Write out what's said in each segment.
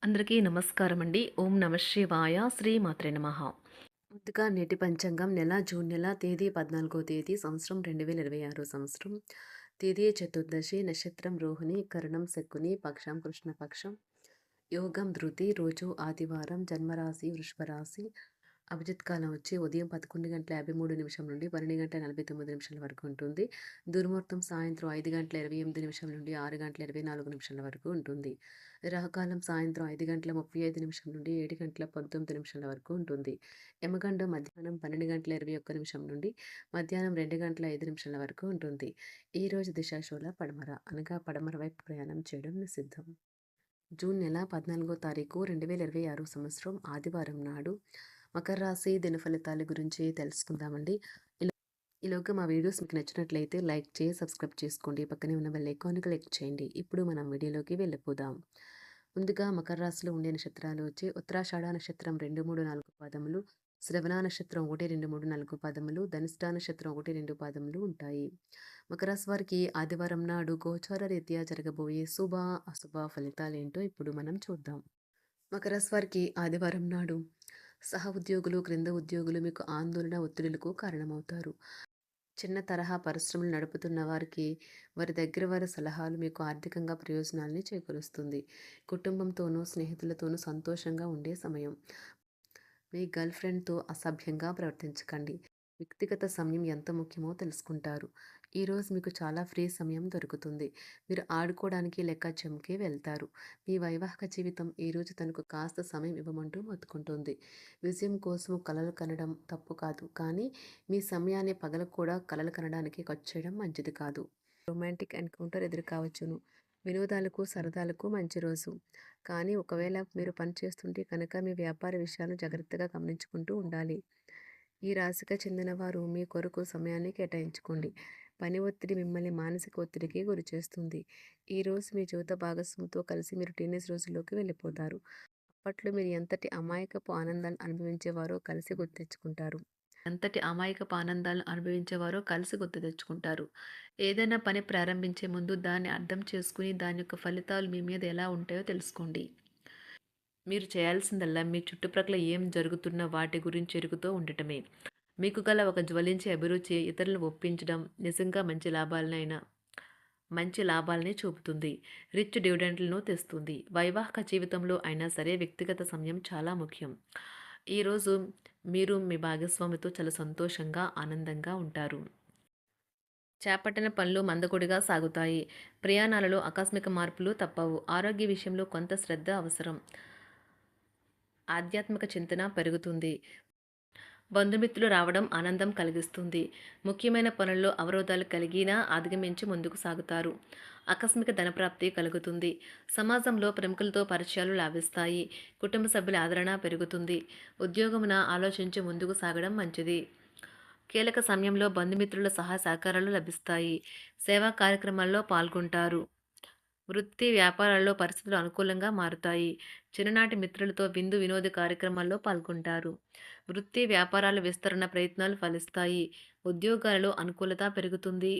అందరికీ నమస్కారం అండి. ఓం నమ శివాయ. శ్రీమాత్రే నమః. ముందుగా నేటి పంచాంగం జూన్ నెల తేదీ 14వ తేదీ సంవత్సరం 2026 సంవత్సరం. తేదీ చతుర్దశి, నక్షత్రం రోహిణి, కరణం శకుని, పక్షం కృష్ణపక్షం, యోగం ధృతి, రోజు ఆదివారం, జన్మరాశి వృషభరాశి. అభిజిత్ కాలం వచ్చి ఉదయం 11:53 నుండి 12:49 వరకు ఉంటుంది. దుర్ముహూర్తం సాయంత్రం 5:28 నుండి 6:24 వరకు ఉంటుంది. రాహుకాలం సాయంత్రం 5:35 నుండి 7:19 వరకు ఉంటుంది. యమగండం మధ్యాహ్నం 12:21 నుండి మధ్యాహ్నం 2:05 వరకు ఉంటుంది. ఈ రోజు దిశాశూల పడమర, అనగా పడమర వైపు ప్రయాణం చేయడం నిషిద్ధం. జూన్ నెల 14వ తారీఖు 2026 సంవత్సరం ఆదివారం నాడు మకర రాశి దినఫలితాల గురించి తెలుసుకుందామండి. ఈలోగా మా వీడియోస్ మీకు నచ్చినట్లయితే లైక్ చేసి సబ్స్క్రైబ్ చేసుకోండి. పక్కనే ఉన్న బెల్ ఐకాన్‌ని క్లిక్ చేయండి. ఇప్పుడు మనం వీడియోలోకి వెళ్ళిపోదాం. ముందుగా మకర రాశిలో ఉండే నక్షత్రాలు వచ్చి ఉత్తరాషాఢ నక్షత్రం 2, 3, 4 పాదములు, శ్రవణ నక్షత్రం 1, 2, 3, 4 పాదములు, ధనిష్ఠ నక్షత్రం 1, 2 పాదములు ఉంటాయి. మకర రాశి వారికి ఆదివారం నాడు గోచార రీత్యా జరగబోయే శుభ, అశుభ ఫలితాలేంటో ఇప్పుడు మనం చూద్దాం. మకర రాశి వారికి ఆదివారం నాడు సహ ఉద్యోగులు, క్రింద ఉద్యోగులు మీకు ఆందోళన, ఒత్తిడులకు కారణమవుతారు. చిన్న తరహా పరిశ్రమలు నడుపుతున్న వారికి వారి సలహాలు మీకు ఆర్థికంగా ప్రయోజనాల్ని చేకూరుస్తుంది. కుటుంబంతోనూ, స్నేహితులతోనూ సంతోషంగా ఉండే సమయం. మీ గర్ల్ ఫ్రెండ్తో అసభ్యంగా ప్రవర్తించకండి. వ్యక్తిగత సమయం ఎంత ముఖ్యమో తెలుసుకుంటారు. ఈరోజు మీకు చాలా ఫ్రీ సమయం దొరుకుతుంది. మీరు ఆడుకోవడానికి లెక్క జిమ్‌కి వెళ్తారు. మీ వైవాహిక జీవితం ఈరోజు తనకు కాస్త సమయం ఇవ్వమంటూ మొత్తుకుంటుంది. విజయం కోసం కలలు కనడం తప్పు కాదు. కానీ మీ సమయాన్ని పగలు కూడా కలలు కనడానికి ఖర్చు చేయడం మంచిది కాదు. రొమాంటిక్ ఎన్‌కౌంటర్ ఎదురు కావచ్చును. వినోదాలకు, సరదాలకు మంచి రోజు. కానీ ఒకవేళ మీరు పని చేస్తుంటే కనుక మీ వ్యాపార విషయాలను జాగ్రత్తగా గమనించుకుంటూ ఉండాలి. ఈ రాశికి చెందిన వారు మీ కొరకు సమయాన్ని కేటాయించుకోండి. పని ఒత్తిడి మిమ్మల్ని మానసిక ఒత్తిడికి గురిచేస్తుంది. ఈరోజు మీ జీవిత భాగస్వామితో కలిసి మీరు టీనేజ్ రోజుల్లోకి వెళ్ళిపోతారు. అప్పట్లో మీరు ఎంతటి అమాయకపు ఆనందాన్ని అనుభవించేవారో కలిసి గుర్తు తెచ్చుకుంటారు. ఏదైనా పని ప్రారంభించే ముందు దాన్ని అర్థం చేసుకుని దాని యొక్క ఫలితాలు మీ మీద ఎలా ఉంటాయో తెలుసుకోండి. మీరు చేయాల్సిందల్లా మీ చుట్టుప్రక్కల ఏం జరుగుతున్న వాటి గురించి ఎరుగుతూ ఉండటమే. మీకు గల ఒక జ్వలించే అభిరుచి ఇతరులను ఒప్పించడం నిజంగా మంచి లాభాలనే చూపుతుంది. రిచ్ డివిడెండ్లను తెస్తుంది. వైవాహిక జీవితంలో అయినా సరే వ్యక్తిగత సమయం చాలా ముఖ్యం. ఈరోజు మీరు మీ భాగస్వామితో చాలా సంతోషంగా, ఆనందంగా ఉంటారు. చేపట్టిన పనులు మందకొడిగా సాగుతాయి. ప్రయాణాలలో ఆకస్మిక మార్పులు తప్పవు. ఆరోగ్య విషయంలో కొంత శ్రద్ధ అవసరం. ఆధ్యాత్మిక చింతన పెరుగుతుంది. బంధుమిత్రులు రావడం ఆనందం కలిగిస్తుంది. ముఖ్యమైన పనుల్లో అవరోధాలు కలిగినా అధిగమించి ముందుకు సాగుతారు. ఆకస్మిక ధనప్రాప్తి కలుగుతుంది. సమాజంలో ప్రముఖులతో పరిచయాలు లాభిస్తాయి. కుటుంబ సభ్యుల ఆదరణ పెరుగుతుంది. ఉద్యోగమున ఆలోచించి ముందుకు సాగడం మంచిది. కీలక సమయంలో బంధుమిత్రుల సహాయ సహకారాలు లభిస్తాయి. సేవా కార్యక్రమాల్లో పాల్గొంటారు. వృత్తి వ్యాపారాల్లో పరిస్థితులు అనుకూలంగా మారుతాయి. చిన్ననాటి మిత్రులతో విందు వినోద కార్యక్రమాల్లో పాల్గొంటారు. వృత్తి వ్యాపారాల విస్తరణ ప్రయత్నాలు ఫలిస్తాయి. ఉద్యోగాలలో అనుకూలత పెరుగుతుంది.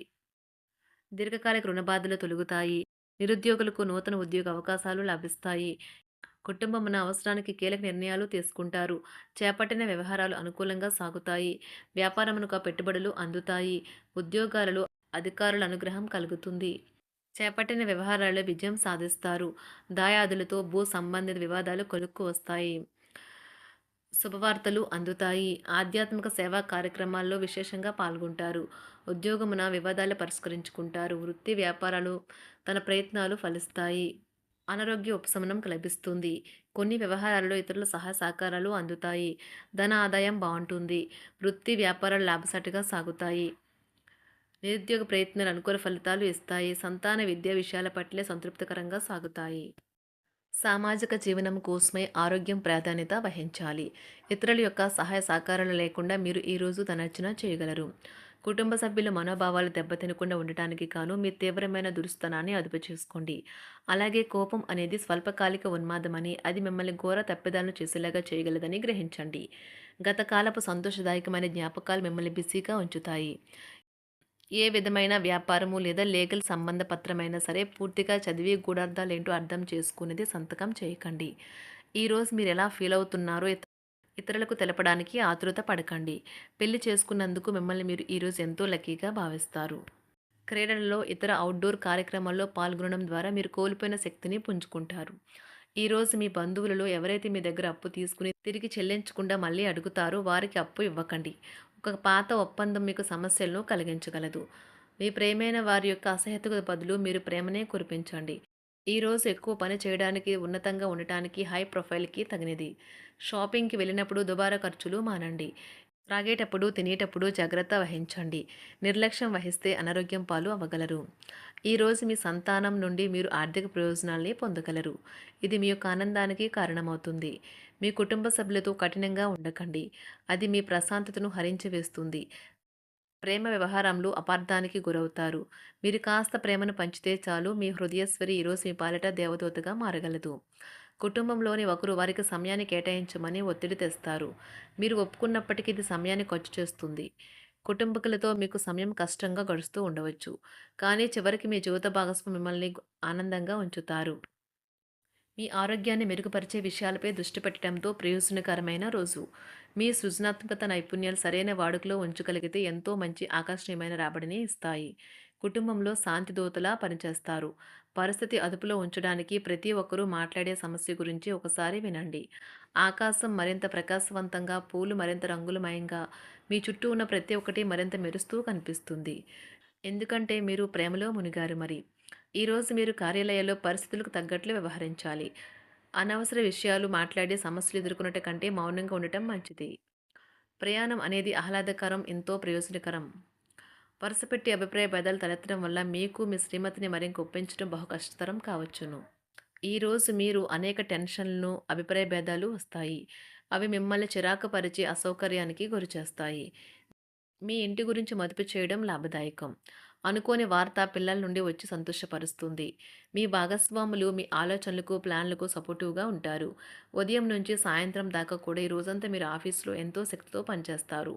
దీర్ఘకాలిక రుణ బాధలు తొలగుతాయి. నిరుద్యోగులకు నూతన ఉద్యోగ అవకాశాలు లభిస్తాయి. కుటుంబమున అవసరానికి కీలక నిర్ణయాలు తీసుకుంటారు. చేపట్టిన వ్యవహారాలు అనుకూలంగా సాగుతాయి. వ్యాపారమునకు పెట్టుబడులు అందుతాయి. ఉద్యోగాలలో అధికారుల అనుగ్రహం కలుగుతుంది. చేపట్టిన వ్యవహారాల్లో విజయం సాధిస్తారు. దాయాదులతో భూ సంబంధిత వివాదాలు కొలుక్కు వస్తాయి. శుభవార్తలు అందుతాయి. ఆధ్యాత్మిక సేవా కార్యక్రమాల్లో విశేషంగా పాల్గొంటారు. ఉద్యోగమున వివాదాలు పరిష్కరించుకుంటారు. వృత్తి వ్యాపారాలు తన ప్రయత్నాలు ఫలిస్తాయి. అనారోగ్య ఉపశమనం లభిస్తుంది. కొన్ని వ్యవహారాల్లో ఇతరుల సహాయ సహకారాలు అందుతాయి. ధన ఆదాయం బాగుంటుంది. వృత్తి వ్యాపారాలు లాభసాటిగా సాగుతాయి. నిరుద్యోగ ప్రయత్నాలు అనుకూల ఫలితాలు ఇస్తాయి. సంతాన విద్యా విషయాల పట్లే సంతృప్తికరంగా సాగుతాయి. సామాజిక జీవనం కోసమై ఆరోగ్యం ప్రాధాన్యత వహించాలి. ఇతరుల యొక్క సహాయ సహకారాలు లేకుండా మీరు ఈరోజు ధనార్జన చేయగలరు. కుటుంబ సభ్యుల మనోభావాలు దెబ్బతినకుండా ఉండటానికి గాను మీ తీవ్రమైన దురుస్తనాన్ని అదుపు చేసుకోండి. అలాగే కోపం అనేది స్వల్పకాలిక ఉన్మాదమని, అది మిమ్మల్ని ఘోర తప్పిదాలను చేసేలాగా చేయగలదని గ్రహించండి. గతకాలపు సంతోషదాయకమైన జ్ఞాపకాలు మిమ్మల్ని బిజీగా ఉంచుతాయి. ఏ విధమైన వ్యాపారము లేదా లీగల్ సంబంధ పత్రమైనా సరే పూర్తిగా చదివి గూఢార్థాలేంటో అర్థం చేసుకునేది సంతకం చేయకండి. ఈరోజు మీరెలా ఫీల్ అవుతున్నారో ఇతరులకు తెలపడానికి ఆతురత పడకండి. పెళ్లి చేసుకున్నందుకు మిమ్మల్ని మీరు ఈరోజు ఎంతో లక్కీగా భావిస్తారు. క్రీడలలో ఇతర అవుట్‌డోర్ కార్యక్రమాల్లో పాల్గొనడం ద్వారా మీరు కోల్పోయిన శక్తిని పుంజుకుంటారు. ఈరోజు మీ బంధువులలో ఎవరైతే మీ దగ్గర అప్పు తీసుకుని తిరిగి చెల్లించకుండా మళ్ళీ అడుగుతారో వారికి అప్పు ఇవ్వకండి. ఒక పాత ఒప్పందం మీకు సమస్యలను కలిగించగలదు. మీ ప్రియమైన వారి యొక్క అసహ్యతకు బదులు మీరు ప్రేమనే కురిపించండి. ఈరోజు ఎక్కువ పని చేయడానికి, ఉన్నతంగా ఉండటానికి, హై ప్రొఫైల్‌కి తగినది. షాపింగ్‌కి వెళ్ళినప్పుడు దుబారా ఖర్చులు మానండి. త్రాగేటప్పుడు, తినేటప్పుడు జాగ్రత్త వహించండి. నిర్లక్ష్యం వహిస్తే అనారోగ్యం పాలు అవ్వగలరు. ఈరోజు మీ సంతానం నుండి మీరు ఆర్థిక ప్రయోజనాల్ని పొందగలరు. ఇది మీ యొక్క ఆనందానికి కారణమవుతుంది. మీ కుటుంబ సభ్యులతో కఠినంగా ఉండకండి. అది మీ ప్రశాంతతను హరించి వేస్తుంది. ప్రేమ వ్యవహారంలో అపార్థానికి గురవుతారు. మీరు కాస్త ప్రేమను పంచితే చాలు మీ హృదయేశ్వరి ఈరోజు మీ పాలిట దేవదూతగా మారగలదు. కుటుంబంలోని ఒకరు వారికి సమయాన్ని కేటాయించమని ఒత్తిడి తెస్తారు. మీరు ఒప్పుకున్నప్పటికీ ఇది సమయాన్ని ఖర్చు చేస్తుంది. కుటుంబకులతో మీకు సమయం కష్టంగా గడుస్తూ ఉండవచ్చు. కానీ చివరికి మీ జీవిత భాగస్వామి మిమ్మల్ని ఆనందంగా ఉంచుతారు. మీ ఆరోగ్యాన్ని మెరుగుపరిచే విషయాలపై దృష్టి పెట్టడంతో ప్రయోజనకరమైన రోజు. మీ సృజనాత్మకత నైపుణ్యాలు సరైన వాడుకలో ఉంచగలిగితే ఎంతో మంచి ఆకర్షణీయమైన రాబడిని ఇస్తాయి. కుటుంబంలో శాంతి దూతలా పనిచేస్తారు. పరిస్థితి అదుపులో ఉంచడానికి ప్రతి ఒక్కరూ మాట్లాడే సమస్య గురించి ఒకసారి వినండి. ఆకాశం మరింత ప్రకాశవంతంగా, పూలు మరింత రంగులమయంగా, మీ చుట్టూ ఉన్న ప్రతి ఒక్కటి మరింత మెరుస్తూ కనిపిస్తుంది. ఎందుకంటే మీరు ప్రేమలో మునిగారు మరి. ఈరోజు మీరు కార్యాలయాల్లో పరిస్థితులకు తగ్గట్లు వ్యవహరించాలి. అనవసర విషయాలు మాట్లాడి సమస్యలు ఎదుర్కొనట కంటే మౌనంగా ఉండటం మంచిది. ప్రయాణం అనేది ఆహ్లాదకరం, ఎంతో ప్రయోజనకరం. వరుసపెట్టి అభిప్రాయ భేదాలు తలెత్తడం వల్ల మీకు మీ శ్రీమతిని మరింక ఒప్పించడం బహు కష్టతరం కావచ్చును. ఈరోజు మీరు అనేక టెన్షన్లను, అభిప్రాయ భేదాలు వస్తాయి. అవి మిమ్మల్ని చిరాకు పరిచి అసౌకర్యానికి గురిచేస్తాయి. మీ ఇంటి గురించి మదుపు చేయడం లాభదాయకం. అనుకోని వార్త పిల్లల నుండి వచ్చి సంతోషపరుస్తుంది. మీ భాగస్వాములు మీ ఆలోచనలకు, ప్లాన్లకు సపోర్టివ్‌గా ఉంటారు. ఉదయం నుంచి సాయంత్రం దాకా కూడా ఈ రోజంతా మీరు ఆఫీస్‌లో ఎంతో శక్తితో పనిచేస్తారు.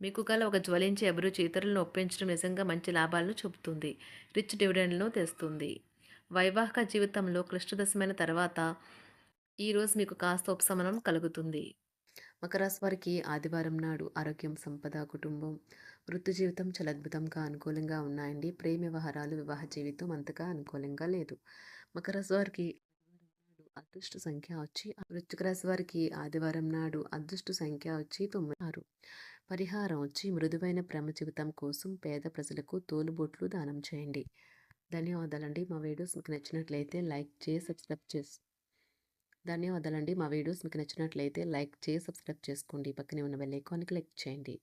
మీకు గల ఒక జ్వలించే అభిరుచి ఇతరులను ఒప్పించడం నిజంగా మంచి లాభాలను చూపుతుంది. రిచ్ డివిడెండ్‌లను తెస్తుంది. వైవాహిక జీవితంలో క్లిష్టదశమైన తర్వాత ఈరోజు మీకు కాస్త ఉపశమనం కలుగుతుంది. మకర రాశి వారికి ఆదివారం నాడు ఆరోగ్యం, సంపద, కుటుంబం, వృత్తి జీవితం చాలా అద్భుతంగా అనుకూలంగా ఉన్నాయండి. ప్రేమ వ్యవహారాలు, వివాహ జీవితం అంతగా అనుకూలంగా లేదు. మకర రాశి వారికి అదృష్ట సంఖ్య వచ్చి వృశ్చిక రాశి వారికి ఆదివారం నాడు అదృష్ట సంఖ్య వచ్చి 9. పరిహారం వచ్చి మృదువైన ప్రేమ జీవితం కోసం పేద ప్రజలకు తోలుబొట్లు దానం చేయండి. ధన్యవాదాలండి. మా వీడియోస్ మీకు నచ్చినట్లయితే లైక్ చేసి సబ్స్క్రైబ్ చేసి ధన్యవాదాలండి. మా వీడియోస్ మీకు నచ్చినట్లయితే లైక్ చేసి సబ్స్క్రైబ్ చేసుకోండి. పక్కనే ఉన్న బెల్ ఐకాన్‌ని క్లిక్ చేయండి.